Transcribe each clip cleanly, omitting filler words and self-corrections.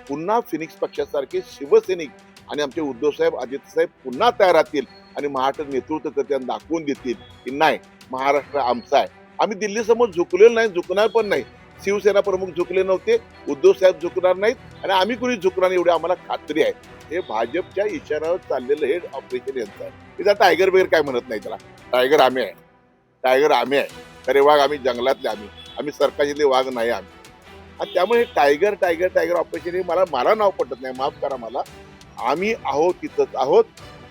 पुन्हा फिनिक्स पक्षासारखे शिवसैनिक आणि आमचे उद्धव साहेब आदित्य साहेब पुन्हा तयार राहतील आणि महाराष्ट्र नेतृत्व करते आणि दाखवून देतील की नाही, महाराष्ट्र आमचा आहे. आम्ही दिल्ली समोर झुकलेलो नाही, झुकणार पण नाही. शिवसेना प्रमुख झुकले नव्हते, उद्धव साहेब झुकणार नाहीत आणि आम्ही कुणी झुकणार नाही एवढी आम्हाला खात्री आहे. हे भाजपच्या इशाऱ्यावर चाललेलं हे ऑपरेशन यांचं आहे. तिचा टायगर वगैरे काय म्हणत नाही त्याला. टायगर आम्ही आहे, टायगर आम्ही आहे. खरे वाघ आम्ही जंगलातले, आम्ही सरकारचे वाघ नाही आम्ही. आणि त्यामुळे हे टायगर टायगर टायगर ऑपरेशन हे मला नाव पटत नाही, माफ करा मला. आम्ही आहोत तिथंच आहोत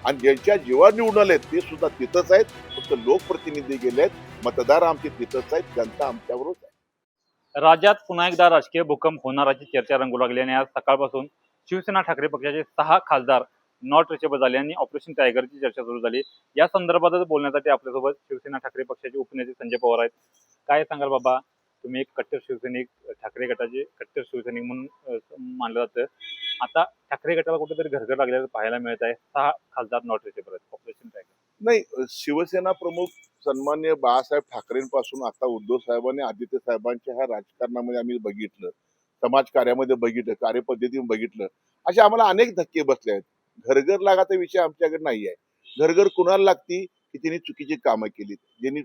आणि ज्यांच्या जीवावर निवडून आलेत ते सुद्धा तिथंच आहेत. फक्त लोकप्रतिनिधी गेलेत, मतदार आमचे तिथंच आहेत, जनता आमच्यावरच आहे. राज्यात पुन्हा एकदा राजकीय भूकंप होणाराची चर्चा रंगू लागली आणि आज सकाळपासून शिवसेना ठाकरे पक्षाचे 6 खासदार नॉट रिचेबल झाले आणि ऑपरेशन टायगरची चर्चा सुरू झाली. या संदर्भातच बोलण्यासाठी आपल्यासोबत शिवसेना ठाकरे पक्षाचे उपनेते संजय पवार आहेत. काय सांगाल बाबा, तुम्ही एक कट्टर शिवसैनिक, ठाकरे गटाचे कट्टर शिवसैनिक म्हणून मानलं जातं. आता ठाकरे गटाला कुठेतरी घरघर लागलेलं पाहायला मिळत आहे. 6 खासदार नॉट रिचेबल आहेत ऑपरेशन टायगर. नाही, शिवसेना प्रमुख सन्मान्य बाळासाहेब ठाकरेंपासून आता उद्धव साहेबांनी आदित्य साहेबांच्या ह्या राजकारणामध्ये आम्ही बघितलं, समाजकार्यामध्ये बघितलं, कार्यपद्धतीने बघितलं, असे आम्हाला अनेक धक्के बसले आहेत. घरघर लागाचा विषय आमच्याकडे नाही आहे. घरघर कुणाला लागती की त्यांनी चुकीची कामं केलीत, ज्यांनी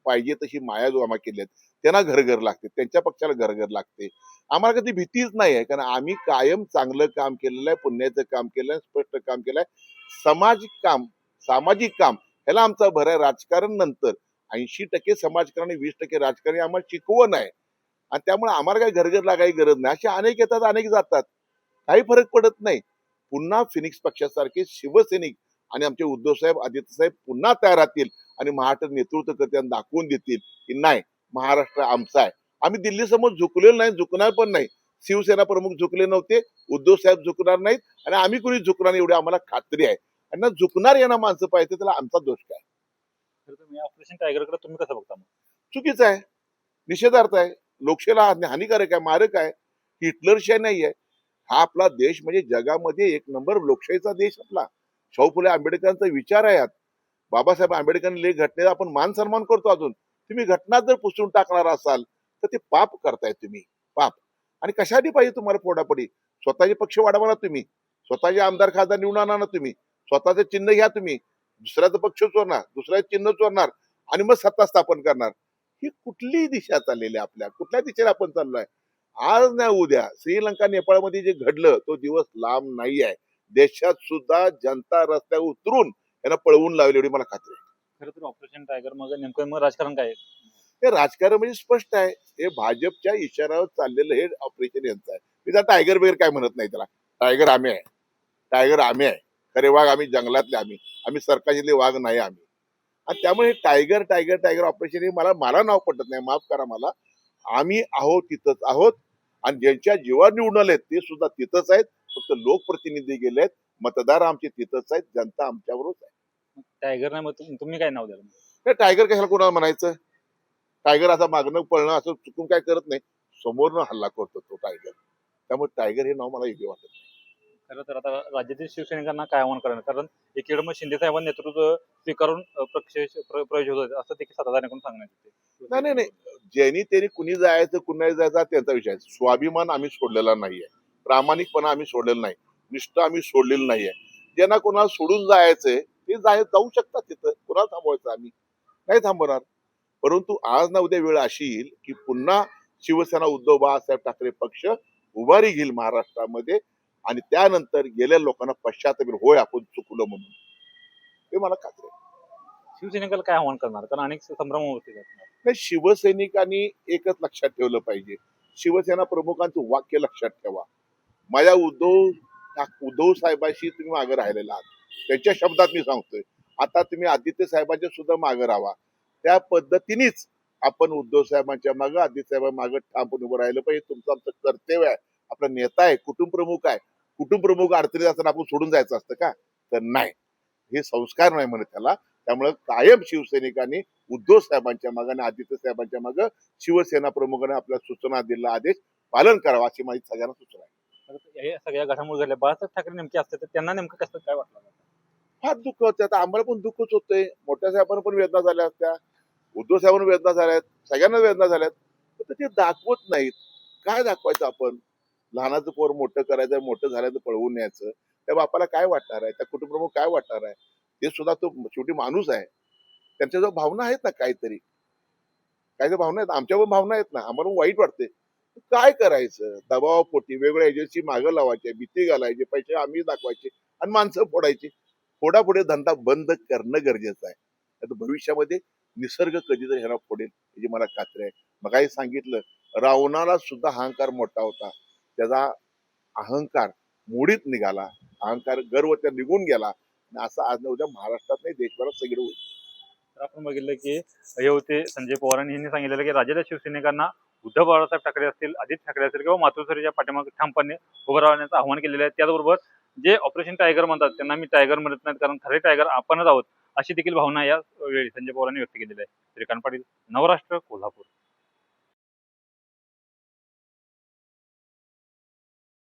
पाहिजे तशी मायाजोमा केल्यात त्यांना घरघर लागते, त्यांच्या पक्षाला घरघर लागते. आम्हाला कधी भीतीच नाही आहे, कारण आम्ही कायम चांगलं काम केलेलं आहे, पुण्याचं काम केलं आहे, स्पष्ट काम केलं आहे. सामाजिक काम ह्याला आमचा भर आहे. राजकारण नंतर 80% समाजकारण, 20% राजकारण आम्हाला शिकवण आहे. आणि त्यामुळे आम्हाला काही घरघर लागायची गरज नाही. असे अनेक येतात, अनेक जातात, काही फरक पडत नाही. पुन्हा फिनिक्स पक्षासारखे शिवसैनिक आणि आमचे उद्धव साहेब आदित्य साहेब पुन्हा तयार राहतील आणि महाराष्ट्र नेतृत्व करते आणि दाखवून देतील की नाही, महाराष्ट्र आमचा आहे. आम्ही दिल्ली समोर झुकलेलो नाही, झुकणार पण नाही. शिवसेना प्रमुख झुकले नव्हते, उद्धव साहेब झुकणार नाहीत आणि आम्ही कुणी झुकणार नाही एवढी आम्हाला खात्री आहे. आणि ना झुकणार यांना माणसं पाहिजे, त्याला आमचा दोष काय? तर तुम्ही ऑपरेशन टायगरकडे तुम्ही कसं बघता मग? चुकीचं आहे, निषेधार्थ आहे, लोकशाहीला हानिकारक आहे, मारक आहे, हिटलरशाही नाही आहे. हा आपला देश म्हणजे जगामध्ये एक नंबर लोकशाहीचा देश आपला. शाहू फुले आंबेडकरांचा विचार आहे यात. बाबासाहेब आंबेडकरांनी लेख घटनेचा आपण मान सन्मान करतो. अजून तुम्ही घटना जर पुसून टाकणार असाल तर ते पाप करताय तुम्ही, पाप. आणि कशासाठी पाहिजे तुम्हाला फोडाफोडी? स्वतःचे पक्ष वाढवा ना तुम्ही, स्वतःचे आमदार खासदार निवडून आणा ना तुम्ही, स्वतःचं चिन्ह घ्या तुम्ही, दुसऱ्याचं पक्ष चोरणार, दुसऱ्याचं चिन्ह चोरणार आणि मग सत्ता स्थापन करणार. ही कुठली दिशा चाललेली आहे? आपल्या कुठल्या दिशेला आपण चाललोय? आज नाही उद्या श्रीलंका नेपाळमध्ये जे घडलं तो दिवस लांब नाही आहे. देशात सुद्धा जनता रस्त्यावर उतरून त्यांना पळवून लावली एवढी मला खात्री आहे. खरं तर ऑपरेशन टायगर मग नेमकं मग राजकारण काय आहे? हे राजकारण म्हणजे स्पष्ट आहे. हे भाजपच्या इशाऱ्यावर चाललेलं हे ऑपरेशन यांचं आहे. मी त्या टायगर वगैरे काय म्हणत नाही त्याला. टायगर आम्ही आहे, टायगर आम्ही आहे. खरे वाघ आम्ही जंगलातले, आम्ही सरकारचे वाघ नाही आम्ही. आणि त्यामुळे हे टायगर टायगर टायगर ऑपरेशन हे मला नाव पटत नाही, माफ करा मला. आम्ही आहोत तिथंच आहोत आणि ज्यांच्या जीवावर निवडून आलेत ते सुद्धा तिथंच आहेत. फक्त लोकप्रतिनिधी गेलेत, मतदार आमचे तिथंच आहेत, जनता आमच्यावरच आहे. टायगर नाही मग तुम्ही काय नाव द्याल? हे टायगर कशाला कोणाला म्हणायचं? टायगर असा मागणं पळणं असं चुकून काय करत नाही, समोरनं हल्ला करतो तो टायगर. त्यामुळे टायगर हे नाव मला योग्य वाटत नाही. खरं तर आता राज्यातील शिवसैनिकांना काय आव्हान करणार? कारण एकीकडे मग शिंदे साहेबांनी नेतृत्व स्वीकारून प्रवेश होत होते असं देखील सत्ताधाऱ्यांकडून सांगण्यात येते. नाही नाही, ज्यांनी त्यांनी कुणी जायचं कुणी जायचं त्यांचा विषय आहे. स्वाभिमान आम्ही सोडलेला नाहीये, प्रामाणिकपणा आम्ही सोडलेला नाही, निष्ठा आम्ही सोडलेली नाहीये. ज्यांना कोणाला सोडून जायचंय ते जाऊ शकतात, तिथं कुणाला थांबवायचं आम्ही नाही थांबवणार. परंतु आज ना उद्या वेळ अशी येईल की पुन्हा शिवसेना उद्धव बाळासाहेब ठाकरे पक्ष उभारी घेईल महाराष्ट्रामध्ये आणि त्यानंतर गेलेल्या लोकांना पश्चाताप येईल, होय आपण चुकलो म्हणून. हे मला खात्री आहे. शिवसैनिकाला काय आव्हान करणार? कारण अनेक संभ्रम होते. नाही, शिवसैनिकांनी एकच लक्षात ठेवलं पाहिजे. शिवसेना प्रमुखांचं वाक्य लक्षात ठेवा. माझ्या उद्धव साहेबांशी तुम्ही मागे राहिलेला आहात, त्यांच्या शब्दात मी सांगतोय. आता तुम्ही आदित्य साहेबांच्या सुद्धा मागे राहावा. त्या पद्धतीनेच आपण उद्धव साहेबांच्या मागे, आदित्य साहेबांच्या मागे ठामपणे उभं राहिलं पाहिजे. तुमचं आमचं कर्तव्य आहे. आपला नेता आहे, कुटुंब प्रमुख आहे. कुटुंब प्रमुख अडचणीत असताना आपण सोडून जायचं असतं का? तर नाही, हे संस्कार नाही म्हणत त्याला. त्यामुळे कायम शिवसैनिकांनी उद्धव साहेबांच्या मागे आणि आदित्य साहेबांच्या मागे, शिवसेना प्रमुखाने आपल्या सूचना दिलेला आदेश पालन करावा अशी माझी सगळ्यांना सूचना आहे. हे सगळ्या घडामोडी झाल्या, बाळासाहेब ठाकरे नेमके असते तर त्यांना नेमकं कसं काय वाटलं? फार दुःख होतं. आता आम्हाला पण दुःखच होतंय. मोठ्या साहेबांना पण वेदना झाल्या असत्या, उद्धव साहेबांना वेदना झाल्यात, सगळ्यांना वेदना झाल्यात. तर ते दाखवत नाहीत. काय दाखवायचं आपण? लहानाचं पोर मोठं करायचं, मोठं झालं तर पळवून न्यायचं. त्या बापाला काय वाटणार आहे, त्या कुटुंबप्रमुख काय वाटणार आहे? ते सुद्धा तो शेवटी माणूस आहे. त्यांच्याजवळ भावना आहेत ना काहीतरी. काही भावना आहेत, आमच्या पण भावना आहेत ना, आम्हाला पण वाईट वाटते. काय करायचं? दबावापोटी वेगवेगळ्या एजन्सी मागं लावायच्या, भीती घालायची, पैसे आम्ही दाखवायचे आणि माणसं फोडायची. फोडाफोडी धंदा बंद करणं गरजेचं आहे. नाहीतर भविष्यामध्ये निसर्ग कधीतरी ह्याला फोडेल याची मला खात्री आहे. मगाही सांगितलं, रावणाला सुद्धा अहंकार मोठा होता. त्याचा अहंकार मोडीत निघाला. अहंकार, गर्व त्या निघून गेला. आणि असं आज न उद्या महाराष्ट्रात नाही, देशभरात सगळीकडे होईल. तर आपण बघितलं की हे होते संजय पवार आणि यांनी सांगितलेलं की राज्याच्या शिवसैनिकांना उद्धव बाळासाहेब ठाकरे असतील, आदित्य ठाकरे असतील किंवा मातोश्रीच्या पाठीमागे ठामपणे उभं राहण्याचं आव्हान केलेलं आहे. त्याचबरोबर जे ऑपरेशन टायगर म्हणतात त्यांना मी टायगर म्हणत नाहीत, कारण खरे टायगर आपणच आहोत, अशी देखील भावना या वेळी संजय पवारांनी व्यक्त केलेली आहे. श्रीकांत पाटील, नवराष्ट्र, कोल्हापूर.